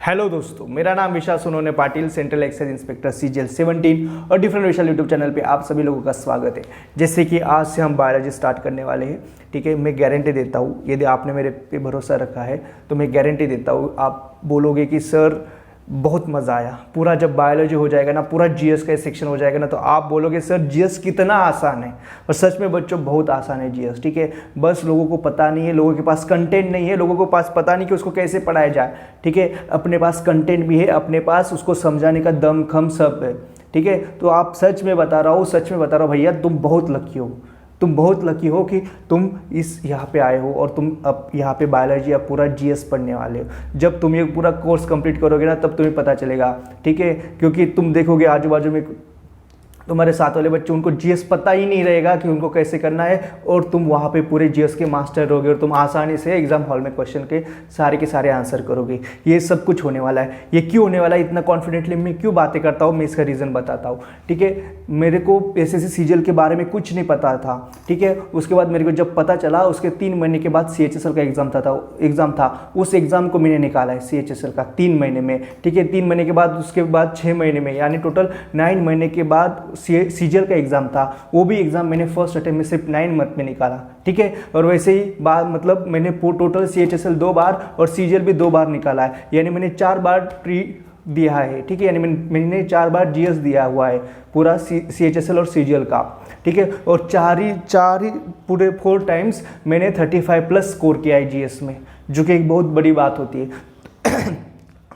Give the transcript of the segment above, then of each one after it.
Hello दोस्तों, मेरा नाम Vishal Sonone Patil, central excise inspector CGL 17 और डिफरेंट विशाल यूट्यूब चैनल पे आप सभी लोगों का स्वागत है। जैसे कि आज से हम बायोलॉजी स्टार्ट करने वाले हैं, ठीक है। मैं गारंटी देता हूँ, यदि आपने मेरे पे भरोसा रखा है तो मैं गारंटी देता हूँ, आप बोलोगे कि सर बहुत मज़ा आया। पूरा जब बायोलॉजी हो जाएगा ना, पूरा जीएस का सेक्शन हो जाएगा ना, तो आप बोलोगे सर जीएस कितना आसान है। और सच में बच्चों बहुत आसान है जीएस, ठीक है। बस लोगों को पता नहीं है, लोगों के पास कंटेंट नहीं है, लोगों को पास पता नहीं कि उसको कैसे पढ़ाया जाए, ठीक है। अपने पास कंटेंट भी है, अपने पास उसको समझाने का दम खम सब है, ठीक है। तो आप सच में बता रहा हूँ, सच में बता रहा हूँ भैया, तुम बहुत लकी हो। तुम बहुत लकी हो कि तुम यहाँ पे आए हो और तुम अब यहाँ पे बायोलॉजी या पूरा जीएस पढ़ने वाले हो। जब तुम ये पूरा कोर्स कंप्लीट करोगे ना, तब तुम्हें पता चलेगा, ठीक है। क्योंकि तुम देखोगे आजू बाजू में तुम्हारे साथ वाले बच्चे, उनको जीएस पता ही नहीं रहेगा कि उनको कैसे करना है, और तुम वहाँ पे पूरे जीएस के मास्टर रहोगे और तुम आसानी से एग्जाम हॉल में क्वेश्चन के सारे आंसर करोगे। ये सब कुछ होने वाला है। ये क्यों होने वाला है, इतना कॉन्फिडेंटली मैं क्यों बातें करता हूँ, मैं इसका रीज़न बताता हूँ, ठीक है। मेरे को एसएससी सीजीएल के बारे में कुछ नहीं पता था, ठीक है। उसके बाद मेरे को जब पता चला, उसके 3 महीने के बाद CHSL का एग्ज़ाम था। उस एग्ज़ाम को मैंने निकाला है CHSL का 3 महीने में, ठीक है। 3 महीने के बाद उसके बाद 6 महीने में, यानी टोटल 9 महीने के बाद सीजीएल का एग्जाम था। वो भी एग्जाम मैंने फर्स्ट अटेम्प्ट में सिर्फ 9 मंथ में निकाला, ठीक है। और वैसे ही बात मतलब मैंने टोटल CHSL 2 बार और सीजीएल भी 2 बार निकाला है, यानी मैंने 4 बार ट्री दिया है, ठीक है। यानी मैंने 4 बार जीएस दिया हुआ है, पूरा CHSL और सीजीएल का, ठीक है। और चार ही पूरे 4 टाइम्स मैंने 35+ स्कोर किया है जीएस में, जो कि एक बहुत बड़ी बात होती है।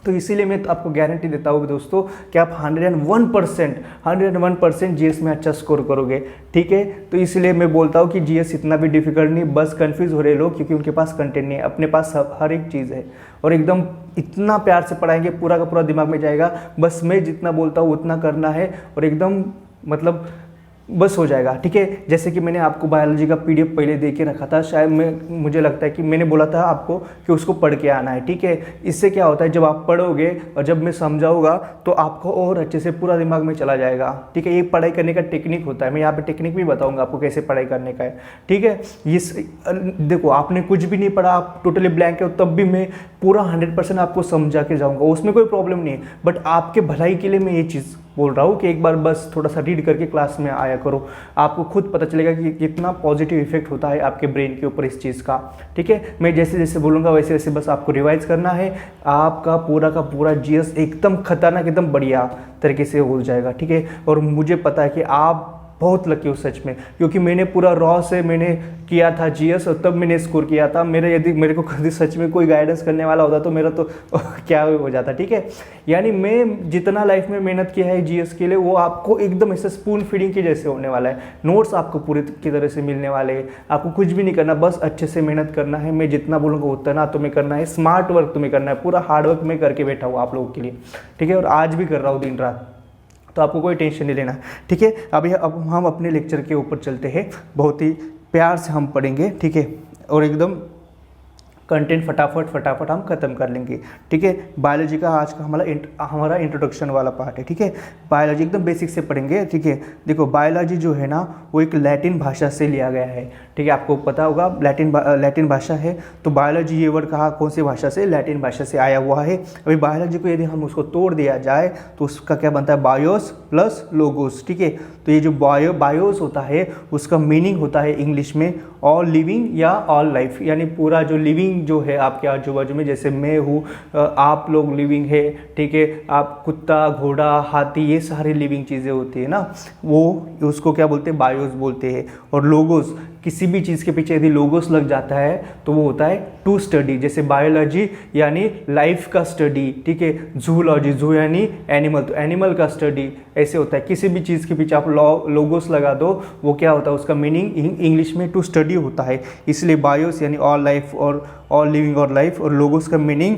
तो इसीलिए मैं तो आपको गारंटी देता हूँ दोस्तों कि आप 101% जीएस में अच्छा स्कोर करोगे, ठीक है। तो इसलिए मैं बोलता हूँ कि जीएस इतना भी डिफिकल्ट नहीं, बस कंफ्यूज हो रहे लोग क्योंकि उनके पास कंटेंट नहीं है। अपने पास हर एक चीज़ है और एकदम इतना प्यार से पढ़ाएंगे, पूरा का पूरा दिमाग में जाएगा। बस मैं जितना बोलता हूँ उतना करना है और एकदम मतलब बस हो जाएगा, ठीक है। जैसे कि मैंने आपको बायोलॉजी का PDF पहले दे के रखा था, शायद मुझे लगता है कि मैंने बोला था आपको कि उसको पढ़ के आना है, ठीक है। इससे क्या होता है, जब आप पढ़ोगे और जब मैं समझाऊंगा तो आपको और अच्छे से पूरा दिमाग में चला जाएगा, ठीक है। ये पढ़ाई करने का टेक्निक होता है, मैं यहाँ पे टेक्निक भी बताऊँगा आपको कैसे पढ़ाई करने का है, ठीक है। ये देखो, आपने कुछ भी नहीं पढ़ा, आप टोटली ब्लैंक है, तब भी मैं पूरा 100% आपको समझा के जाऊँगा, उसमें कोई प्रॉब्लम नहीं है। बट आपके भलाई के लिए मैं ये चीज़ बोल रहा हूँ कि एक बार बस थोड़ा सा रीड करके क्लास में आया करो, आपको खुद पता चलेगा कि कितना पॉजिटिव इफेक्ट होता है आपके ब्रेन के ऊपर इस चीज़ का, ठीक है। मैं जैसे जैसे बोलूँगा वैसे वैसे बस आपको रिवाइज करना है, आपका पूरा का पूरा जीएस एकदम खतरनाक, एकदम बढ़िया तरीके से हो जाएगा, ठीक है। और मुझे पता है कि आप बहुत लकी हो सच में, क्योंकि मैंने पूरा रॉ से मैंने किया था जीएस और तब मैंने स्कोर किया था। यदि मेरे को कभी सच में कोई गाइडेंस करने वाला होता तो मेरा तो क्या हो जाता, ठीक है। यानी मैं जितना लाइफ में मेहनत किया है जीएस के लिए, वो आपको एकदम ऐसे स्पून फीडिंग के जैसे होने वाला है। नोट्स आपको पूरी की तरह से मिलने वाले हैं, आपको कुछ भी नहीं करना, बस अच्छे से मेहनत करना है। मैं जितना बोलूँगा उतना तुम्हें करना है, स्मार्ट वर्क तुम्हें करना है, पूरा हार्ड वर्क मैं करके बैठा हूँ आप लोगों के लिए, ठीक है। और आज भी कर रहा हूँ दिन रात, तो आपको कोई टेंशन नहीं लेना, ठीक है। अब हम अपने लेक्चर के ऊपर चलते हैं, बहुत ही प्यार से हम पढ़ेंगे, ठीक है। और एकदम कंटेंट फटाफट हम खत्म कर लेंगे, ठीक है। बायोलॉजी का आज का हमारा इंट्रोडक्शन वाला पार्ट है, ठीक है। बायोलॉजी एकदम बेसिक से पढ़ेंगे, ठीक है। देखो, बायोलॉजी जो है ना, वो एक लैटिन भाषा से लिया गया है, ठीक है। आपको पता होगा लैटिन भाषा है, तो बायोलॉजी ये वर्ड कहाँ कौन सी भाषा से, लैटिन भाषा से आया हुआ है। अभी बायोलॉजी को यदि हम उसको तोड़ दिया जाए तो उसका क्या बनता है, बायोस प्लस लोगोस, ठीक है। तो ये जो बायोस होता है, उसका मीनिंग होता है इंग्लिश में ऑल लिविंग या ऑल लाइफ, यानी पूरा जो लिविंग जो है आपके आजू बाजू में, जैसे मैं हूँ, आप लोग लिविंग है, ठीक है। आप कुत्ता, घोड़ा, हाथी, ये सारी लिविंग चीज़ें होती है ना, वो उसको क्या बोलते हैं, बायोस बोलते हैं। और लोगोस, किसी भी चीज़ के पीछे यदि लोगोस लग जाता है तो वो होता है टू स्टडी, जैसे बायोलॉजी यानी लाइफ का स्टडी, ठीक है। जूलॉजी, जू यानी एनिमल, तो एनिमल का स्टडी, ऐसे होता है। किसी भी चीज़ के पीछे आप लोगोस लगा दो, वो क्या होता है, उसका मीनिंग इंग्लिश में टू स्टडी होता है। इसलिए बायोस यानी ऑल लाइफ और ऑल लिविंग और लाइफ, और लोगोस का मीनिंग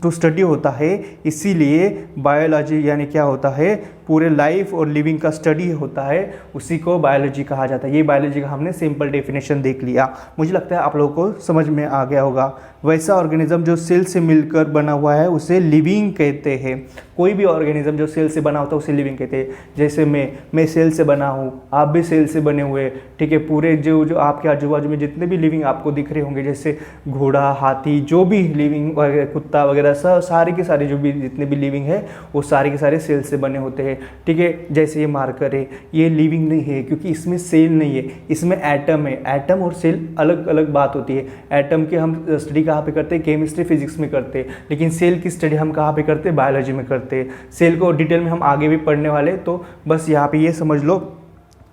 टू स्टडी होता है। इसीलिए बायोलॉजी यानी क्या होता है, पूरे लाइफ और लिविंग का स्टडी होता है, उसी को बायोलॉजी कहा जाता है। ये बायोलॉजी का हमने सिंपल डेफिनेशन देख लिया। मुझे लगता है आप लोगों को समझ में आ गया होगा। वैसा ऑर्गेनिज्म जो सेल से मिलकर बना हुआ है उसे लिविंग कहते हैं। कोई भी ऑर्गेनिज्म जो सेल से बना होता है उसे लिविंग कहते हैं। जैसे मैं सेल से बना हूँ, आप भी सेल से बने हुए, ठीक है। पूरे जो आपके आजू बाजू में जितने भी लिविंग आपको दिख रहे होंगे, जैसे घोड़ा, हाथी, जो भी लिविंग वगैरह, कुत्ता वगैरह, सब सारे के सारे जो भी जितने भी लिविंग है वो सारे के सारे सेल से बने होते हैं, ठीक है। जैसे ये मार्कर है, ये लिविंग नहीं है क्योंकि इसमें सेल नहीं है, इसमें एटम है। एटम और सेल अलग अलग बात होती है। एटम की हम स्टडी कहाँ पे करते हैं? केमिस्ट्री, फिजिक्स में करते हैं। लेकिन सेल की स्टडी हम कहाँ पे करते हैं? बायोलॉजी में करते हैं। सेल को डिटेल में हम आगे भी पढ़ने वाले, तो बस यहाँ पे ये समझ लो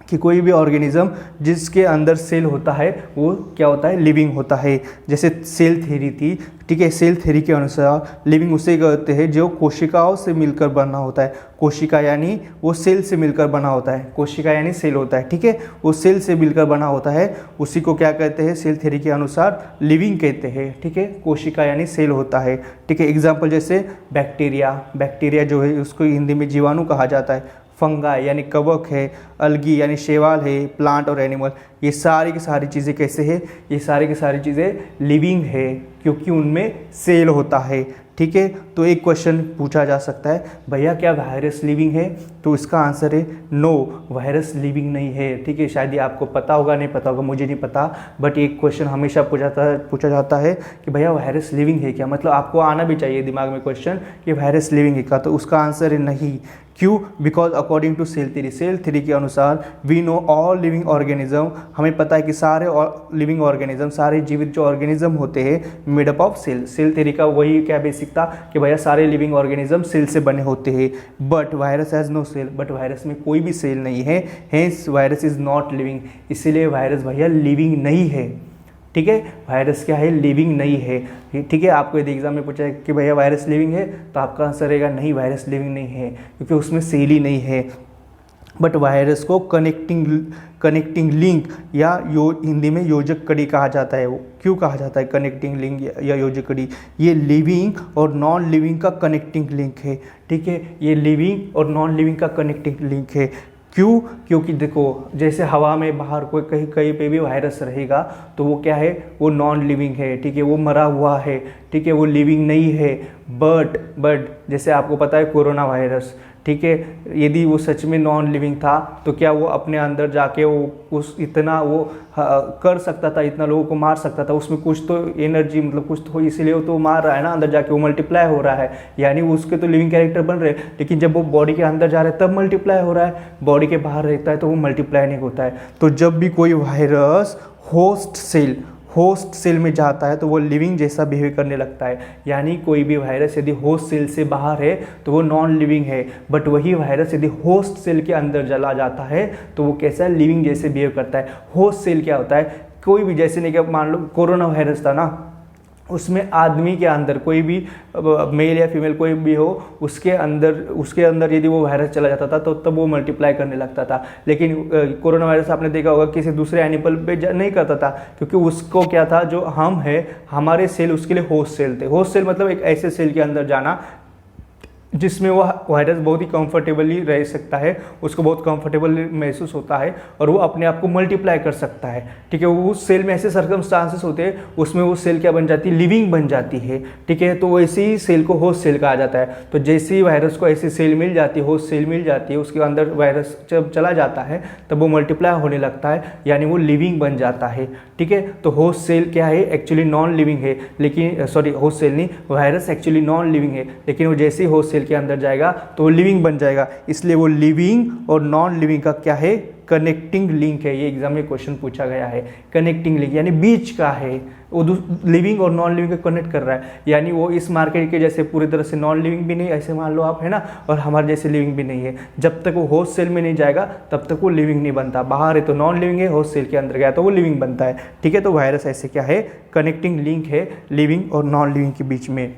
कि कोई भी ऑर्गेनिज्म जिसके अंदर सेल होता है वो क्या होता है? लिविंग होता है। जैसे सेल थ्योरी थी, ठीक है। सेल थ्योरी के अनुसार लिविंग उसे कहते हैं जो कोशिकाओं से मिलकर बना होता है। कोशिका यानी वो सेल से मिलकर बना होता है। कोशिका यानी सेल होता है, ठीक है। वो सेल से मिलकर बना होता है, उसी को क्या कहते हैं? सेल थ्योरी के अनुसार लिविंग कहते हैं, ठीक है। कोशिका यानी सेल होता है, ठीक है। एग्जाम्पल जैसे बैक्टीरिया जो है उसको हिंदी में जीवाणु कहा जाता है। फंगाई यानी कवक है, अलगी यानी शैवाल है, प्लांट और एनिमल, ये सारी की सारी चीज़ें कैसे है? ये सारी की सारी चीज़ें लिविंग है क्योंकि उनमें सेल होता है, ठीक है। तो एक क्वेश्चन पूछा जा सकता है, भैया क्या वायरस लिविंग है? तो इसका आंसर है नो, वायरस लिविंग नहीं है, ठीक है। शायद ये आपको पता होगा, नहीं पता होगा, मुझे नहीं पता, बट एक क्वेश्चन हमेशा पूछा जाता है कि भैया वायरस लिविंग है क्या? मतलब आपको आना भी चाहिए दिमाग में क्वेश्चन कि वायरस लिविंग है क्या? तो उसका आंसर है नहीं। क्यों? Because according to cell theory के अनुसार we know all living organism, हमें पता है कि सारे लिविंग ऑर्गेनिज्म, सारे जीवित जो ऑर्गेनिज्म होते हैं made up of cell. Cell theory का वही क्या बेसिक था कि भैया सारे लिविंग ऑर्गेनिज्म सेल से बने होते हैं, but virus has no cell, but virus में कोई भी सेल नहीं है, hence virus is not living, इसीलिए वायरस भैया लिविंग नहीं है, ठीक है। वायरस क्या है? लिविंग नहीं है, ठीक है। आपको यदि एग्जाम में पूछा है कि भैया वायरस लिविंग है, तो आपका आंसर रहेगा नहीं, वायरस लिविंग नहीं है क्योंकि उसमें सेल ही नहीं है। बट वायरस को कनेक्टिंग लिंक या हिंदी में योजक कड़ी कहा जाता है। वो क्यों कहा जाता है कनेक्टिंग लिंक या योजक कड़ी? ये लिविंग और नॉन लिविंग का कनेक्टिंग लिंक है, ठीक है। ये लिविंग और नॉन लिविंग का कनेक्टिंग लिंक है। क्यों? क्योंकि देखो जैसे हवा में बाहर कोई कहीं पे भी वायरस रहेगा तो वो क्या है? वो नॉन लिविंग है, ठीक है। वो मरा हुआ है, ठीक है, वो लिविंग नहीं है। बट जैसे आपको पता है कोरोना वायरस, ठीक है, यदि वो सच में नॉन लिविंग था तो क्या वो अपने अंदर जाके वो कर सकता था, इतना लोगों को मार सकता था? उसमें कुछ तो एनर्जी, मतलब कुछ तो, इसीलिए वो तो मार रहा है ना, अंदर जाके वो मल्टीप्लाई हो रहा है, यानी उसके तो लिविंग कैरेक्टर बन रहे हैं। लेकिन जब वो बॉडी के अंदर जा रहा है तब मल्टीप्लाई हो रहा है, बॉडी के बाहर रहता है तो वो मल्टीप्लाई नहीं होता है। तो जब भी कोई वायरस होस्ट सेल में जाता है तो वो लिविंग जैसा बिहेव करने लगता है, यानी कोई भी वायरस यदि होस्ट सेल से बाहर है तो वो नॉन लिविंग है, बट वही वायरस यदि होस्ट सेल के अंदर चला जाता है तो वो कैसा लिविंग जैसे बिहेव करता है। होस्ट सेल क्या होता है? कोई भी, जैसे नहीं कि मान लो कोरोना वायरस था ना, उसमें आदमी के अंदर कोई भी मेल या फीमेल कोई भी हो, उसके अंदर यदि वो वायरस चला जाता था तो तब वो मल्टीप्लाई करने लगता था। लेकिन कोरोना वायरस आपने देखा होगा किसी दूसरे एनिमल पे नहीं करता था, क्योंकि उसको क्या था, जो हम है हमारे सेल उसके लिए होस्ट सेल थे। होस्ट सेल मतलब एक ऐसे सेल के अंदर जाना जिसमें वो वायरस बहुत ही कंफर्टेबली रह सकता है, उसको बहुत कंफर्टेबल महसूस होता है और वो अपने आप को मल्टीप्लाई कर सकता है, ठीक है। वो उस सेल में ऐसे सर्कमस्टांसेस होते हैं उसमें वो सेल क्या बन जाती है? लिविंग बन जाती है, ठीक है। तो वैसे ही सेल को होस्ट सेल कहा जाता है। तो जैसे ही वायरस को ऐसी सेल मिल जाती है, होस्ट सेल मिल जाती है, उसके अंदर वायरस जब चला जाता है तब वो मल्टीप्लाई होने लगता है, यानी वो लिविंग बन जाता है, ठीक है। तो होस्ट सेल क्या है? एक्चुअली नॉन लिविंग है, लेकिन होस्ट सेल नहीं, वायरस एक्चुअली नॉन लिविंग है, लेकिन वो जैसे ही होस्ट सेल के अंदर जाएगा तो वो लिविंग बन जाएगा, इसलिए वो लिविंग और नॉन लिविंग का क्या है? कनेक्टिंग लिंक है। ये एग्जाम में क्वेश्चन पूछा गया है, कनेक्टिंग लिंक यानी बीच का है, वो लिविंग और नॉन लिविंग को कनेक्ट कर रहा है, यानी वो इस मार्केट के जैसे पूरी तरह से नॉन लिविंग भी नहीं, ऐसे मान लो आप, है ना, और हमारे जैसे लिविंग भी नहीं है। जब तक वो होस्ट सेल में नहीं जाएगा तब तक वो लिविंग नहीं बनता। बाहर है तो नॉन लिविंग है, होस्ट सेल के अंदर गया तो वो लिविंग बनता है, ठीक है। तो वायरस ऐसे क्या है? कनेक्टिंग लिंक है लिविंग और नॉन लिविंग के बीच में।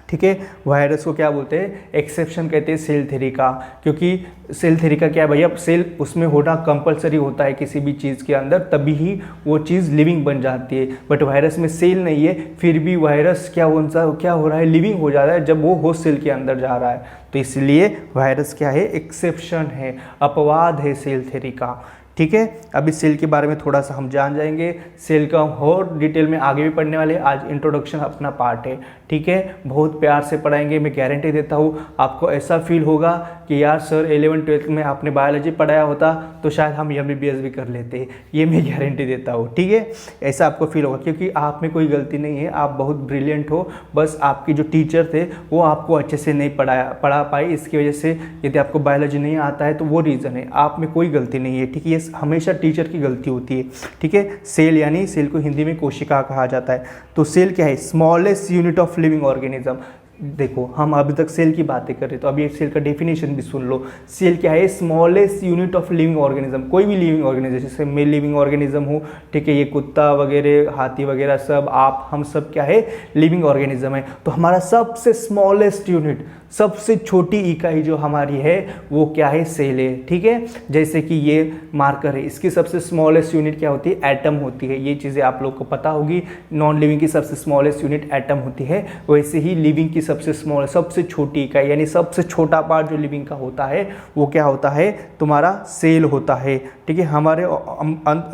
ठीक है। वायरस को क्या बोलते हैं, एक्सेप्शन कहते हैं सेल थ्योरी का, क्योंकि सेल थ्योरी का क्या है भैया, सेल उसमें होना कंपलसरी होता है किसी भी चीज़ के अंदर, तभी ही वो चीज़ लिविंग बन जाती है। बट वायरस में सेल नहीं है, फिर भी वायरस क्या हो रहा है, लिविंग हो जा रहा है जब वो होस्ट सेल के अंदर जा रहा है। तो इसलिए वायरस क्या है, एक्सेप्शन है, अपवाद है सेल थ्योरी का। ठीक है, अभी सेल के बारे में थोड़ा सा हम जान जाएंगे, सेल का और डिटेल में आगे भी पढ़ने वाले। आज इंट्रोडक्शन अपना पार्ट है, ठीक है, बहुत प्यार से पढ़ाएंगे, मैं गारंटी देता हूँ। आपको ऐसा फील होगा कि यार सर 11th-12th में आपने बायोलॉजी पढ़ाया होता तो शायद हम MBBS भी कर लेते, ये मैं गारंटी देता हूँ। ठीक है, ऐसा आपको फील होगा, क्योंकि आप में कोई गलती नहीं है, आप बहुत ब्रिलियंट हो, बस आपके जो टीचर थे वो आपको अच्छे से नहीं पढ़ा पाए, इसकी वजह से यदि आपको बायोलॉजी नहीं आता है तो वो रीज़न है, आप में कोई गलती नहीं है। ठीक है, ये हमेशा टीचर की गलती होती है। ठीक है, सेल यानी सेल को हिंदी में कोशिका कहा जाता है। तो सेल क्या है, smallest unit of living organism. देखो हम अभी तक सेल की बातें कर रहे हैं, तो अभी सेल का डेफिनेशन भी सुन लो। सेल क्या है, smallest unit of living organism. कोई भी लिविंग ऑर्गेनिज्म, जैसे मैं लिविंग ऑर्गेनिज्म हूँ, ठीक है, ये कुत्ता वगैरह, हाथी वगैरह सब, आप, हम सब क्या है, लिविंग ऑर्गेनिज्म है। तो हमारा सबसे स्मॉलेस्ट यूनिट, सबसे छोटी इकाई जो हमारी है वो क्या है, सेल है। ठीक है, जैसे कि ये मार्कर है, इसकी सबसे स्मॉलेस्ट यूनिट क्या होती है, एटम होती है। ये चीज़ें आप लोग को पता होगी। नॉन लिविंग की सबसे स्मॉलेस्ट यूनिट एटम होती है, वैसे ही लिविंग की सबसे स्मॉल, सबसे छोटी इकाई यानी सबसे छोटा पार्ट जो लिविंग का होता है वो क्या होता है, तुम्हारा सेल होता है। ठीक है, हमारे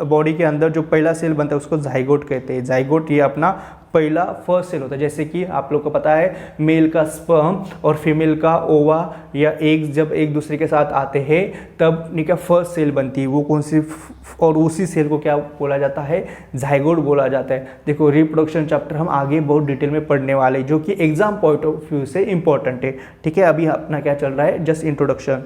बॉडी के अंदर जो पहला सेल बनता है उसको जाइगोट कहते हैं। जाइगोट ये अपना पहला फर्स्ट सेल होता है। जैसे कि आप लोग को पता है मेल का स्पर्म और फीमेल का ओवा या एग्स जब एक दूसरे के साथ आते हैं तब इनका फर्स्ट सेल बनती है, वो कौन सी, और उसी सेल को क्या बोला जाता है, जाइगोट बोला जाता है। देखो रिप्रोडक्शन चैप्टर हम आगे बहुत डिटेल में पढ़ने वाले हैं, जो कि एग्जाम पॉइंट ऑफ व्यू से इंपॉर्टेंट है। ठीक है, अभी अपना क्या चल रहा है, जस्ट इंट्रोडक्शन।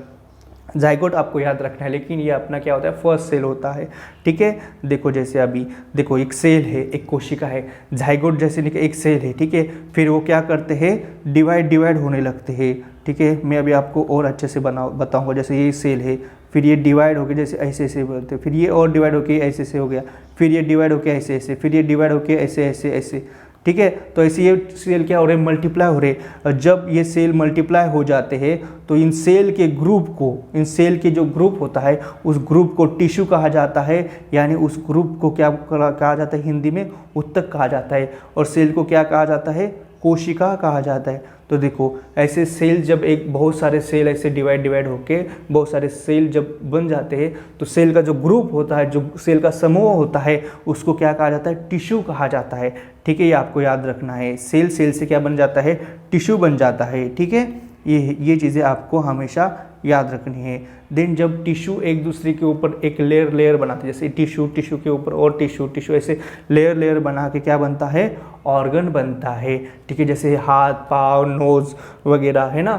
जाइगोट आपको याद रखना है, लेकिन ये अपना क्या होता है, फर्स्ट सेल होता है। ठीक है, देखो जैसे अभी देखो एक सेल है, एक कोशिका है, जाइगोट जैसे एक सेल है। ठीक है, फिर वो क्या करते हैं, डिवाइड होने लगते हैं। ठीक है, मैं अभी आपको और अच्छे से बताऊंगा। जैसे ये सेल है, फिर ये डिवाइड हो गया, जैसे ऐसे बोलते हैं, फिर ये और डिवाइड होके ऐसे हो गया, फिर ये डिवाइड होके ऐसे, फिर ये डिवाइड होके ऐसे। ठीक है, तो ऐसे ये सेल क्या हो रहे हैं, मल्टीप्लाई हो रहे हैं। जब ये सेल मल्टीप्लाई हो जाते हैं तो इन सेल के ग्रुप को, इन सेल के जो ग्रुप होता है उस ग्रुप को टिश्यू कहा जाता है, यानी उस ग्रुप को क्या कहा जाता है, हिंदी में ऊतक कहा जाता है, और सेल को क्या कहा जाता है, कोशिका कहा जाता है। तो देखो ऐसे सेल जब एक बहुत सारे सेल ऐसे डिवाइड होके बहुत सारे सेल जब बन जाते हैं तो सेल का जो ग्रुप होता है, जो सेल का समूह होता है, उसको क्या कहा जाता है, टिश्यू कहा जाता है। ठीक है, ये आपको याद रखना है। सेल से क्या बन जाता है, टिश्यू बन जाता है। ठीक है, ये चीज़ें आपको हमेशा याद रखनी है। देन जब टिश्यू एक दूसरे के ऊपर एक लेयर बनाते हैं, जैसे टिश्यू के ऊपर और टिश्यू ऐसे लेयर बना के क्या बनता है, ऑर्गन बनता है। ठीक है, जैसे हाथ, पाँव, नोज वगैरह है ना,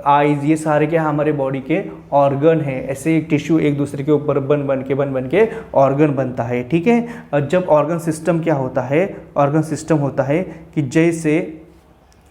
आईज, ये सारे क्या हमारे बॉडी के ऑर्गन है। ऐसे टिश्यू एक दूसरे के ऊपर बन के ऑर्गन बनता है। ठीक है, जब ऑर्गन सिस्टम क्या होता है, ऑर्गन सिस्टम होता है कि जैसे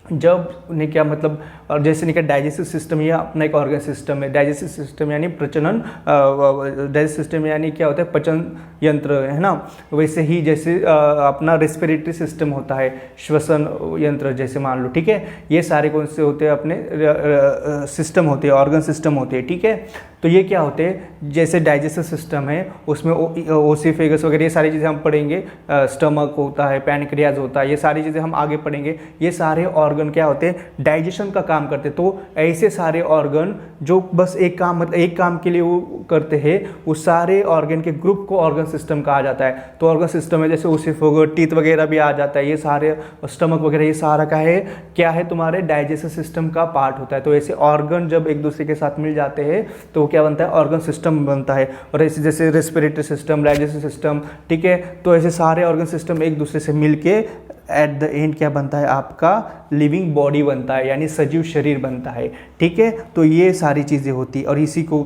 जब उन्हें क्या मतलब, और जैसे इनका डाइजेस्टिव सिस्टम या अपना एक ऑर्गन सिस्टम है। डाइजेस्टिव सिस्टम यानी प्रजनन, डाइजेस्टिव सिस्टम यानी क्या होता है, पचन यंत्र, है ना। वैसे ही जैसे अपना रेस्पिरेटरी सिस्टम होता है, श्वसन यंत्र जैसे मान लो। ठीक है, ये सारे कौन से होते हैं, अपने सिस्टम होते हैं, ऑर्गन सिस्टम होते हैं। ठीक है, तो ये क्या होते हैं, जैसे डाइजेस्टिव सिस्टम है उसमें ओसिफेगस वगैरह ये सारी चीज़ें हम पढ़ेंगे, स्टमक होता है, पैनक्रियाज होता है, ये सारी चीज़ें हम आगे पढ़ेंगे। ये सारे ऑर्गन क्या होते हैं, डाइजेशन का काम करते हैं। तो ऐसे सारे ऑर्गन जो बस एक काम, मतलब एक काम के लिए वो करते हैं, उस सारे ऑर्गन के ग्रुप को ऑर्गन सिस्टम कहा जाता है। तो ऑर्गन सिस्टम में जैसे ओसिफेगस, टीथ वगैरह भी आ जाता है, ये सारे स्टमक वगैरह, ये सारा क्या है तुम्हारे डाइजेस्टिव सिस्टम का पार्ट होता है। तो ऐसे ऑर्गन जब एक दूसरे के साथ मिल जाते हैं तो क्या बनता है, ऑर्गन सिस्टम बनता है। और ऐसे जैसे रेस्पिरेटरी सिस्टम, डाइजेस्टिव सिस्टम, ठीक है, तो ऐसे सारे ऑर्गन सिस्टम एक दूसरे से मिलके एट द एंड क्या बनता है, आपका लिविंग बॉडी बनता है, यानी सजीव शरीर बनता है। ठीक है, तो ये सारी चीज़ें होती है। और इसी को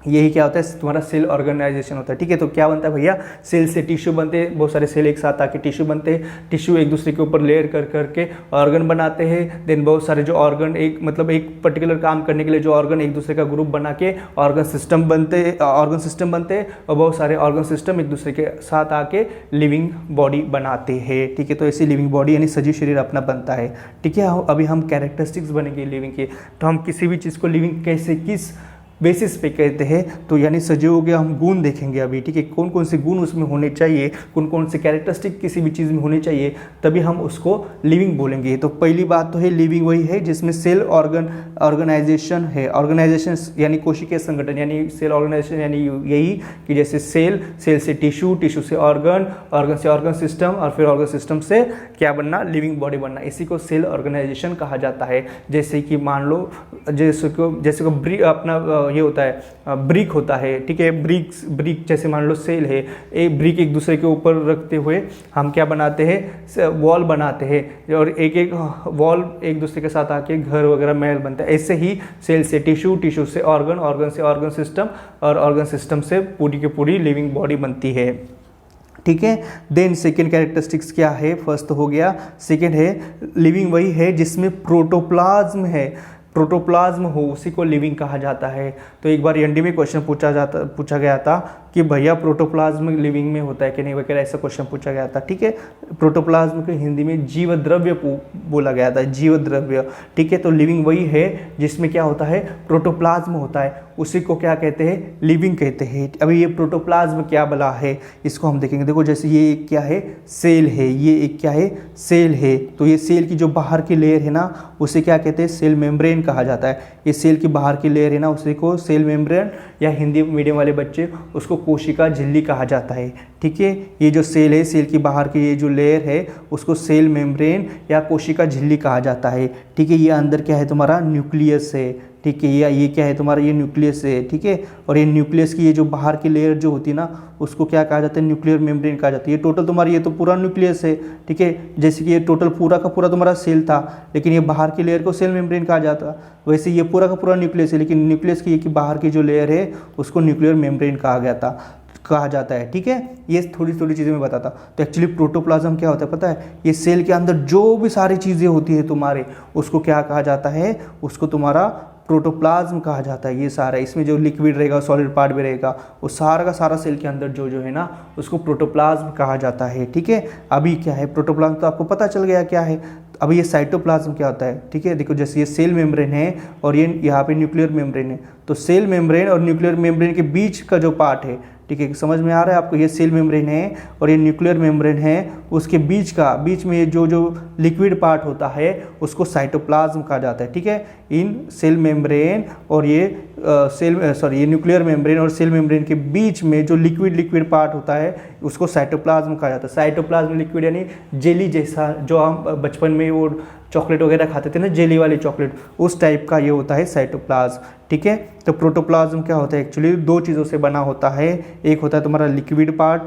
यही क्या होता है तुम्हारा सेल ऑर्गेनाइजेशन होता है। ठीक है, तो क्या बनता है भैया, सेल से टिश्यू बनते हैं, बहुत सारे सेल एक साथ आके टिश्यू बनते हैं, टिश्यू एक दूसरे के ऊपर लेयर कर करके ऑर्गन बनाते हैं। देन बहुत सारे जो ऑर्गन एक मतलब एक पर्टिकुलर काम करने के लिए जो ऑर्गन एक दूसरे का ग्रुप बना के ऑर्गन सिस्टम बनते हैं और बहुत सारे ऑर्गन सिस्टम एक दूसरे के साथ आके लिविंग बॉडी बनाते हैं। ठीक है, तो ऐसी लिविंग बॉडी यानी सजीव शरीर अपना बनता है। ठीक है, अभी हम कैरेक्टरिस्टिक्स बनेंगे लिविंग के, तो हम किसी भी चीज़ को लिविंग कैसे किस बेसिस पे कहते हैं, तो यानी सजीवों के हम गुण देखेंगे अभी। ठीक है, कौन कौन से गुण उसमें होने चाहिए, कौन कौन से कैरेक्टरिस्टिक किसी भी चीज़ में होने चाहिए, तभी हम उसको लिविंग बोलेंगे। तो पहली बात तो है लिविंग वही है जिसमें सेल ऑर्गेनाइजेशन है। ऑर्गेनाइजेशन यानी कोशिकीय संगठन, यानी सेल ऑर्गेनाइजेशन यानी यही कि जैसे सेल से टिश्यू, टिश्यू से ऑर्गन, ऑर्गन से ऑर्गन सिस्टम और फिर ऑर्गन सिस्टम से क्या बनना, लिविंग बॉडी बनना, इसी को सेल ऑर्गेनाइजेशन कहा जाता है। जैसे कि मान लो जैसे को अपना ये होता है ब्रिक होता है। ठीक है, ब्रिक जैसे मान लो सेल है, एक ब्रिक एक दूसरे के ऊपर रखते हुए हम क्या बनाते हैं, वॉल बनाते हैं, और एक एक वॉल एक दूसरे के साथ आके घर वगैरह महल बनता है। ऐसे ही सेल से टिश्यू, टिश्यू से ऑर्गन, ऑर्गन से ऑर्गन सिस्टम और ऑर्गन सिस्टम से पूरी की पूरी लिविंग बॉडी बनती है। ठीक है, देन सेकेंड कैरेक्टरिस्टिक्स क्या है, फर्स्ट तो हो गया, सेकेंड है लिविंग वही है जिसमें प्रोटोप्लाज्म है, प्रोटोप्लाज्म हो उसी को लिविंग कहा जाता है। तो एक बार एनडी में क्वेश्चन पूछा गया था कि भैया प्रोटोप्लाज्म लिविंग में होता है कि नहीं वगैरह, ऐसा क्वेश्चन पूछा गया था। ठीक है, प्रोटोप्लाज्म को हिंदी में जीव द्रव्य बोला गया था, जीव द्रव्य। ठीक है, तो लिविंग वही है जिसमें क्या होता है, प्रोटोप्लाज्म होता है, उसी को क्या कहते हैं, लिविंग कहते हैं। अभी ये प्रोटोप्लाज्म क्या बला है इसको हम देखेंगे। देखो जैसे ये एक क्या है, सेल है, ये एक क्या है, सेल है। तो ये सेल की जो बाहर की लेयर है ना उसे क्या कहते हैं, सेल मेम्ब्रेन कहा जाता है। ये सेल की बाहर की लेयर है ना उसी को सेल मेम्ब्रेन, या हिंदी मीडियम वाले बच्चे उसको कोशिका झिल्ली कहा जाता है। ठीक है, ये जो सेल है, सेल की बाहर की ये जो लेयर है उसको सेल मेम्ब्रेन या कोशिका झिल्ली कहा जाता है। ठीक है, ये अंदर क्या है तुम्हारा, न्यूक्लियस है। ठीक है, ये क्या है तुम्हारा, ये न्यूक्लियस है। ठीक है, और ये न्यूक्लियस की ये जो बाहर की लेयर जो होती है ना उसको क्या कहा जाता है, न्यूक्लियर मेम्ब्रेन कहा जाता है। ये टोटल तुम्हारी ये तो पूरा न्यूक्लियस है। ठीक है, जैसे कि ये टोटल पूरा का पूरा तुम्हारा सेल था, लेकिन ये बाहर की लेयर को सेल मेम्ब्रेन कहा जाता, वैसे ये पूरा का पूरा न्यूक्लियस है, लेकिन न्यूक्लियस की बाहर की जो लेयर है उसको न्यूक्लियर मेम्ब्रेन कहा जाता है। ठीक है, ये थोड़ी थोड़ी चीज़ें मैं बताता। तो एक्चुअली प्रोटोप्लाज्म क्या होता है पता है, ये सेल के अंदर जो भी सारी चीज़ें होती है तुम्हारे उसको क्या कहा जाता है, उसको तुम्हारा प्रोटोप्लाज्म कहा जाता है। ये सारा इसमें जो लिक्विड रहेगा, सॉलिड पार्ट भी रहेगा, वो सारा का सारा सेल के अंदर जो जो है ना उसको प्रोटोप्लाज्म कहा जाता है। ठीक है, अभी क्या है प्रोटोप्लाज्म तो आपको पता चल गया क्या है। अभी ये साइटोप्लाज्म क्या होता है। ठीक है, देखो जैसे ये सेल मेम्ब्रेन है और ये यहाँ पे न्यूक्लियर मेम्ब्रेन है, तो सेल मेम्ब्रेन और न्यूक्लियर मेम्ब्रेन के बीच का जो पार्ट है, ठीक है, समझ में आ रहा है आपको, ये सेल मेम्ब्रेन है और ये न्यूक्लियर मेम्ब्रेन है, उसके बीच में जो लिक्विड पार्ट होता है उसको साइटोप्लाज्म कहा जाता है। ठीक है, इन सेल मेम्ब्रेन और ये ये न्यूक्लियर मेम्ब्रेन और सेल मेम्ब्रेन के बीच में जो लिक्विड पार्ट होता है उसको साइटोप्लाज्म कहा जाता है। साइटोप्लाज्म लिक्विड यानी जेली जैसा, जो हम बचपन में वो चॉकलेट वगैरह खाते थे ना, जेली वाली चॉकलेट, उस टाइप का ये होता है साइटोप्लाज्म। ठीक है, तो प्रोटोप्लाज्म क्या होता है, एक्चुअली दो चीज़ों से बना होता है, एक होता है तुम्हारा लिक्विड पार्ट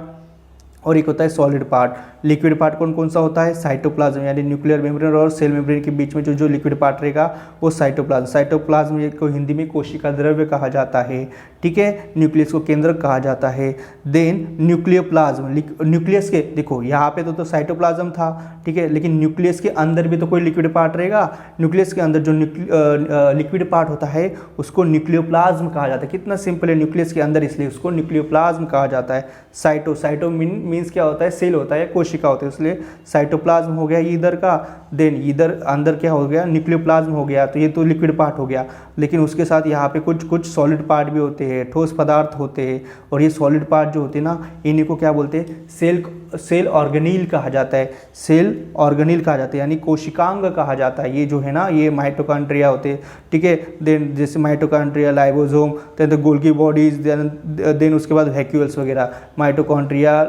और एक होता है सॉलिड पार्ट। लिक्विड पार्ट कौन कौन सा होता है, साइटोप्लाज्म यानी न्यूक्लियर मेम्ब्रेन और सेल मेम्ब्रेन के बीच में जो लिक्विड पार्ट रहेगा वो साइटोप्लाज्म। साइटोप्लाज्म को हिंदी में कोशिका द्रव्य कहा जाता है। ठीक है, न्यूक्लियस को केंद्रक कहा जाता है। देन न्यूक्लियोप्लाज्म, न्यूक्लियस के देखो यहाँ पे तो साइटोप्लाज्म था, ठीक है, लेकिन न्यूक्लियस के अंदर भी तो कोई लिक्विड पार्ट रहेगा। न्यूक्लियस के अंदर जो लिक्विड पार्ट होता है उसको न्यूक्लियोप्लाज्म कहा जाता है। कितना सिंपल है, न्यूक्लियस के अंदर, इसलिए उसको न्यूक्लियोप्लाज्म कहा जाता है। साइटो मीन्स क्या होता है, सेल होता है, कोशिका होता है, इसलिए साइटोप्लाज्म हो गया इधर का। देन इधर अंदर क्या हो गया, न्यूक्लियोप्लाज्म हो गया, तो ये तो लिक्विड पार्ट हो गया, लेकिन उसके साथ यहाँ पे कुछ सॉलिड पार्ट भी होते हैं, ठोस पदार्थ होते हैं। और ये सॉलिड पार्ट जो होते हैं ना, इन्हीं को क्या बोलते हैं, सेल ऑर्गेनील कहा जाता है। सेल ऑर्गेनील कहा जाता है यानी कोशिकांग कहा जाता है। ये जो है ना, ये माइटोकॉन्ड्रिया होते हैं। ठीक है, देन जैसे mitochondria, ribosome, then Golgi bodies, then उसके बाद वैक्यूल्स वगैरह, mitochondria,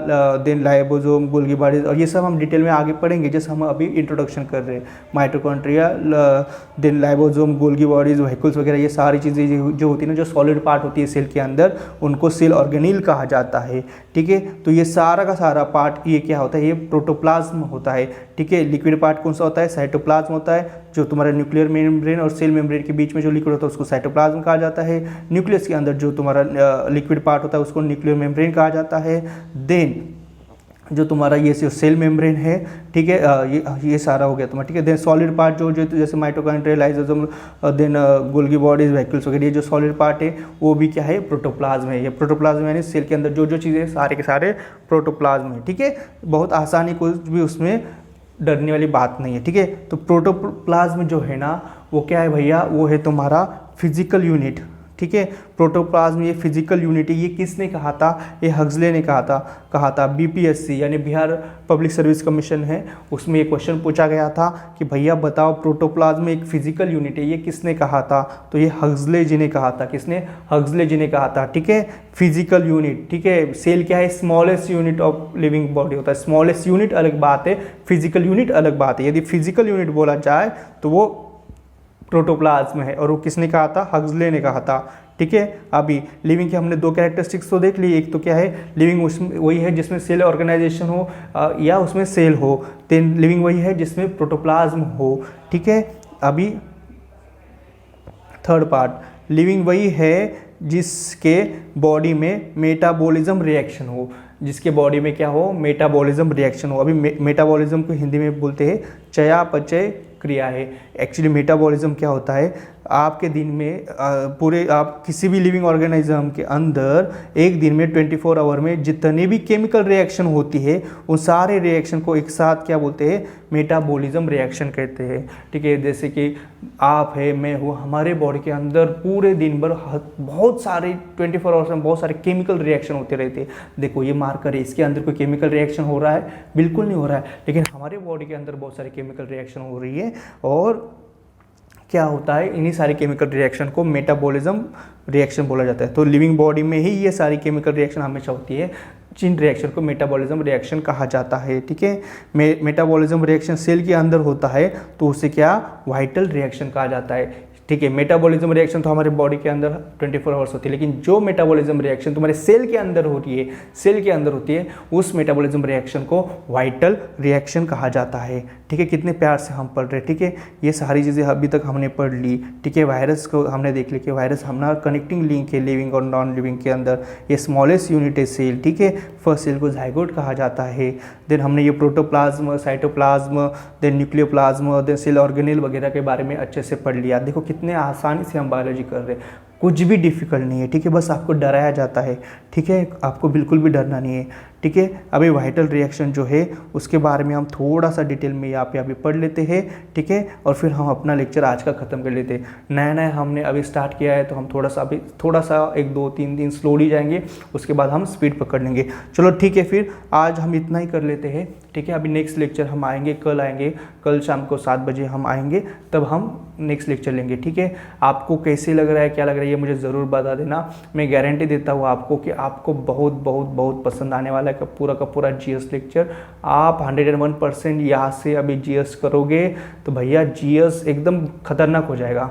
then ribosome, Golgi bodies, और ये सब हम डिटेल में आगे पढ़ेंगे, जैसे हम अभी इंट्रोडक्शन कर रहे हैं। Mitochondria, then ribosome, Golgi bodies, vacuoles वगैरह, ये सारी चीज़ें जो होती है ना, जो सॉलिड पार्ट होती है सेल के अंदर, उनको सेल ऑर्गेनील कहा जाता है। ठीक है, तो ये सारा का सारा पार्ट पार्ट ये क्या होता है, ये प्रोटोप्लाज्म होता है। ठीक है, लिक्विड पार्ट कौन सा होता है, साइटोप्लाज्म होता है। जो तुम्हारा न्यूक्लियर मेम्ब्रेन और सेल मेम्ब्रेन के बीच में जो लिक्विड होता है उसको साइटोप्लाज्म कहा जाता है। न्यूक्लियस के अंदर जो तुम्हारा लिक्विड पार्ट होता है उसको न्यूक्लियर मेम्ब्रेन कहा जाता है। देन जो तुम्हारा ये सेल मेम्ब्रेन है, ठीक है, ये सारा हो गया तुम्हारा। ठीक है, देन सॉलिड पार्ट जो जैसे mitochondria, lysosome, then Golgi bodies, vacuoles वगैरह, ये जो सॉलिड पार्ट है वो भी क्या है, प्रोटोप्लाज्म है। ये प्रोटोप्लाज्म यानी सेल के अंदर जो जो चीज़ें सारे के सारे प्रोटोप्लाज्म है। ठीक है, बहुत आसानी, कुछ भी उसमें डरने वाली बात नहीं है। ठीक है, तो प्रोटोप्लाज्म जो है ना वो क्या है भैया, वो है तुम्हारा फिजिकल यूनिट। ठीक है, प्रोटोप्लाज्म ये फिजिकल यूनिट है। ये किसने कहा था, ये हक्सले ने कहा था। बीपीएससी यानी बिहार पब्लिक सर्विस कमीशन है, उसमें ये क्वेश्चन पूछा गया था कि भैया बताओ प्रोटोप्लाज्म एक फिजिकल यूनिट है, ये किसने कहा था, तो ये हक्सले जी ने कहा था। किसने, हक्सले जी ने कहा था। ठीक है, फिजिकल यूनिट। ठीक है, सेल क्या है, smallest unit of living body होता है। स्मॉलेस्ट यूनिट अलग बात है, फिजिकल यूनिट अलग बात है। यदि फिजिकल यूनिट बोला जाए तो वो प्रोटोप्लाज्म है, और वो किसने कहा था, हक्सले ने कहा था। ठीक है, अभी लिविंग के हमने दो कैरेक्टरिस्टिक्स तो देख ली। एक तो क्या है, लिविंग उसमें वही है जिसमें सेल ऑर्गेनाइजेशन हो या उसमें सेल हो। देन लिविंग वही है जिसमें प्रोटोप्लाज्म हो। ठीक है, अभी थर्ड पार्ट, लिविंग वही है जिसके बॉडी में मेटाबॉलिज्म रिएक्शन हो, जिसके बॉडी में क्या हो, मेटाबॉलिज्म रिएक्शन हो। अभी मेटाबॉलिज्म को हिंदी में बोलते हैं चयापचय क्रिया है। एक्चुअली मेटाबॉलिज्म क्या होता है, आपके दिन में पूरे आप किसी भी लिविंग ऑर्गेनिज्म के अंदर एक दिन में 24 आवर में जितने भी केमिकल रिएक्शन होती है उन सारे रिएक्शन को एक साथ क्या बोलते हैं, मेटाबॉलिज्म रिएक्शन कहते हैं। ठीक है, जैसे कि आप है, मैं हूँ, हमारे बॉडी के अंदर पूरे दिन भर बहुत सारे 24 आवर्स में बहुत सारे केमिकल रिएक्शन होते रहते हैं। देखो ये मार्कर है, इसके अंदर कोई केमिकल रिएक्शन हो रहा है, बिल्कुल नहीं हो रहा है, लेकिन हमारे बॉडी के अंदर बहुत सारे केमिकल रिएक्शन हो रही है। और क्या होता है, इन्हीं सारे केमिकल रिएक्शन को मेटाबॉलिज्म रिएक्शन बोला जाता है। तो लिविंग बॉडी में ही ये सारी केमिकल रिएक्शन हमेशा होती है, जिन रिएक्शन को मेटाबॉलिज्म रिएक्शन कहा जाता है। ठीक है, मेटाबॉलिज्म रिएक्शन सेल के अंदर होता है तो उसे क्या, वाइटल रिएक्शन कहा जाता है। ठीक है, मेटाबॉलिज्म रिएक्शन तो हमारे बॉडी के अंदर 24 आवर्स होती है, लेकिन जो मेटाबॉलिज्म रिएक्शन तुम्हारे सेल के अंदर होती है, सेल के अंदर होती है, उस मेटाबॉलिज्म रिएक्शन को वाइटल रिएक्शन कहा जाता है। ठीक है, कितने प्यार से हम पढ़ रहे हैं। ठीक है, ये सारी चीज़ें अभी तक हमने पढ़ ली। ठीक है, वायरस को हमने देख लिया कि वायरस हमारा कनेक्टिंग लिंक है लिविंग और नॉन लिविंग के अंदर। ये स्मॉलेस्ट यूनिट है सेल। ठीक है, फर्स्ट सेल को जाइगोट कहा जाता है। देन हमने ये protoplasm, cytoplasm, then nucleoplasm, then cell organelle वगैरह के बारे में अच्छे से पढ़ लिया। देखो कितने आसानी से हम बायोलॉजी कर रहे हैं, कुछ भी डिफिकल्ट नहीं है। ठीक है, बस आपको डराया जाता है। ठीक है, आपको बिल्कुल भी डरना नहीं है। ठीक है, अभी वाइटल रिएक्शन जो है उसके बारे में हम थोड़ा सा डिटेल में यहाँ पे अभी पढ़ लेते हैं। ठीक है, और फिर हम अपना लेक्चर आज का ख़त्म कर लेते हैं। नया नया हमने अभी स्टार्ट किया है तो हम थोड़ा सा 1-2-3 दिन स्लोली जाएंगे, उसके बाद हम स्पीड पकड़ लेंगे। चलो ठीक है, फिर आज हम इतना ही कर लेते हैं। ठीक है, अभी नेक्स्ट लेक्चर हम आएंगे, कल शाम को 7 बजे हम आएंगे, तब हम नेक्स्ट लेक्चर लेंगे। ठीक है, आपको कैसे लग रहा है, क्या लग रहा है, ये मुझे ज़रूर बता देना। मैं गारंटी देता हूँ आपको कि आपको बहुत बहुत बहुत पसंद आने वाला है का पूरा जीएस लेक्चर। आप 101% यहाँ से अभी जीएस करोगे तो भैया जीएस एकदम खतरनाक हो जाएगा।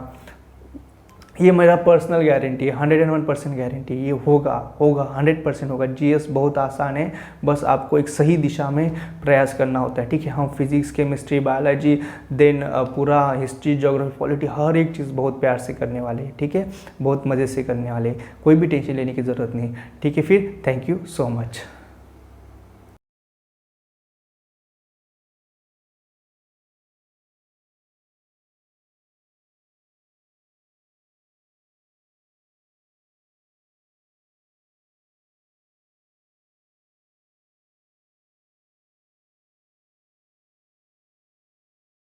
ये मेरा पर्सनल गारंटी है, 101% गारंटी, ये होगा 100% होगा। जीएस बहुत आसान है, बस आपको एक सही दिशा में प्रयास करना होता है। ठीक है, हम फिजिक्स, केमिस्ट्री, बायोलॉजी, देन पूरा हिस्ट्री, ज्योग्राफी, पॉलिटी, हर एक चीज़ बहुत प्यार से करने वाले हैं। ठीक है, बहुत मज़े से करने वाले, कोई भी टेंशन लेने की ज़रूरत नहीं। ठीक है, फिर थैंक यू सो मच।